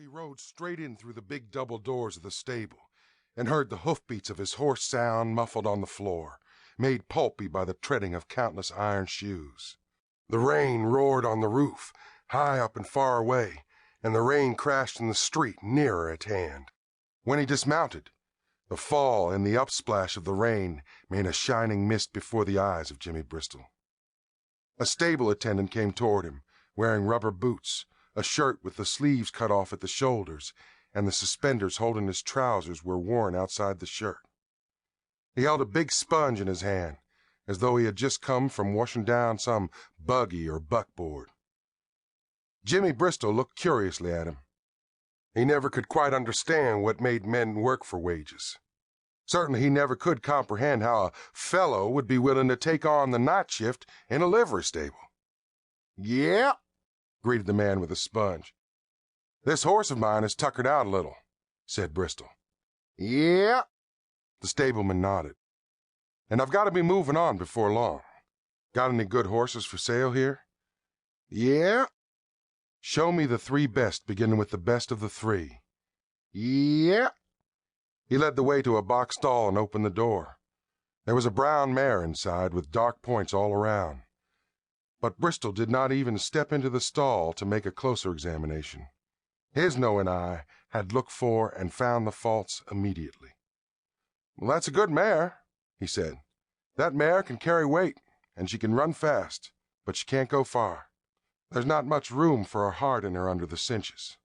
he rode straight in through the big double doors of the stable and heard the hoofbeats of his horse sound muffled on the floor, made pulpy by the treading of countless iron shoes. The rain roared on the roof, high up and far away, and the rain crashed in the street nearer at hand. When he dismounted, the fall and the upsplash of the rain made a shining mist before the eyes of Jimmy Bristol. A stable attendant came toward him, wearing rubber boots, a shirt with the sleeves cut off at the shoulders, and the suspenders holding his trousers were worn outside the shirt. He held a big sponge in his hand, as though he had just come from washing down some buggy or buckboard. Jimmy Bristol looked curiously at him. He never could quite understand what made men work for wages. Certainly he never could comprehend how a fellow would be willing to take on the night shift in a livery stable. "Yeah," greeted the man with the sponge. "This horse of mine is tuckered out a little," said Bristol. "Yeah." The stableman nodded. "And I've got to be moving on before long. Got any good horses for sale here?" "Yeah." "Show me the three best, beginning with the best of the three." "Yeah." He led the way to a box stall and opened the door. There was a brown mare inside with dark points all around. But Bristol did not even step into the stall to make a closer examination. His knowing eye had looked for and found the faults immediately. "Well, that's a good mare," he said. "That mare can carry weight, and she can run fast, but she can't go far. There's not much room for a heart in her under the cinches."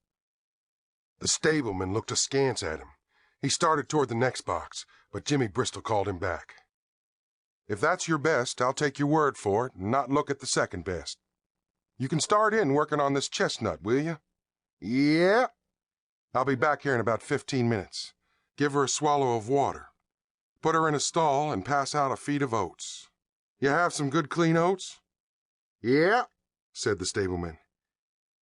The stableman looked askance at him. He started toward the next box, but Jimmy Bristol called him back. "If that's your best, I'll take your word for it and not look at the second best. You can start in working on this chestnut, will you?" "Yeah." "I'll be back here in about 15 minutes. Give her a swallow of water. Put her in a stall and pass out a feed of oats. You have some good clean oats?" "Yeah," said the stableman.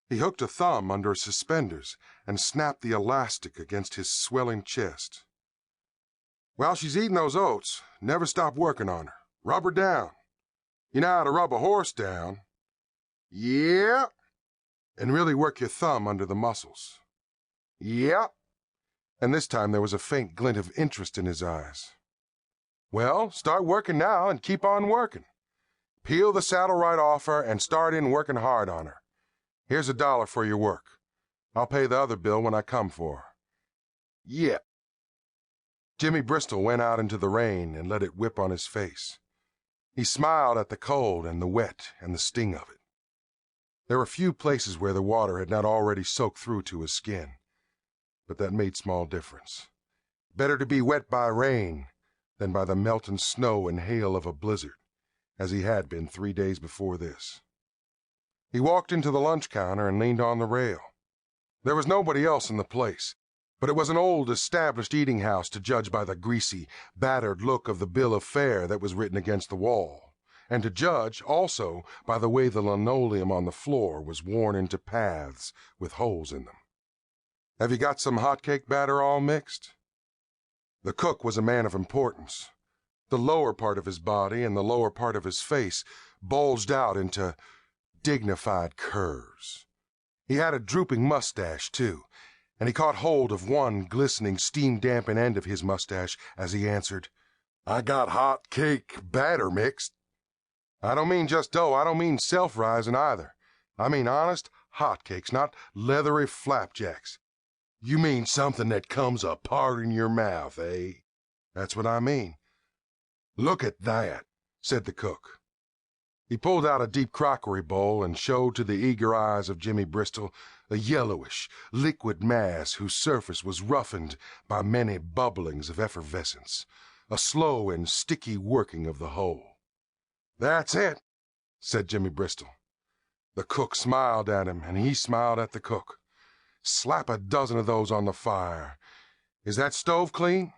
He hooked a thumb under his suspenders and snapped the elastic against his swelling chest. "While she's eating those oats, never stop working on her. Rub her down. You know how to rub a horse down." "Yeah." "And really work your thumb under the muscles." "Yeah." And this time there was a faint glint of interest in his eyes. "Well, start working now and keep on working. Peel the saddle right off her and start in working hard on her. Here's $1 for your work. I'll pay the other bill when I come for her." "Yeah." Jimmy Bristol went out into the rain and let it whip on his face. He smiled at the cold and the wet and the sting of it. There were few places where the water had not already soaked through to his skin, but that made small difference. Better to be wet by rain than by the melting snow and hail of a blizzard, as he had been 3 days before this. He walked into the lunch counter and leaned on the rail. There was nobody else in the place, but it was an old established eating house to judge by the greasy, battered look of the bill of fare that was written against the wall, and to judge also by the way the linoleum on the floor was worn into paths with holes in them. "Have you got some hot-cake batter all mixed?" The cook was a man of importance. The lower part of his body and the lower part of his face bulged out into dignified curves. He had a drooping mustache, too, and he caught hold of one glistening, steam-dampened end of his mustache as he answered, "I got hot cake batter mixed. I don't mean just dough. I don't mean self-rising either. I mean honest hot cakes, not leathery flapjacks." "You mean something that comes apart in your mouth, eh?" "That's what I mean." "Look at that," said the cook. He pulled out a deep crockery bowl and showed to the eager eyes of Jimmy Bristol a yellowish, liquid mass whose surface was roughened by many bubblings of effervescence, a slow and sticky working of the whole. "That's it," said Jimmy Bristol. The cook smiled at him, and he smiled at the cook. "Slap a dozen of those on the fire. Is that stove clean?"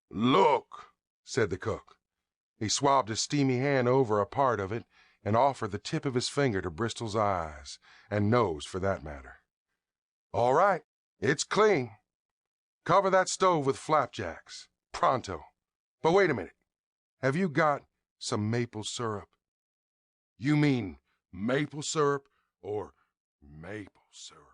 "Look," said the cook. He swabbed his steamy hand over a part of it and offered the tip of his finger to Bristol's eyes, and nose for that matter. "All right, it's clean. Cover that stove with flapjacks. Pronto. But wait a minute. Have you got some maple syrup?" "You mean maple syrup or maple syrup?"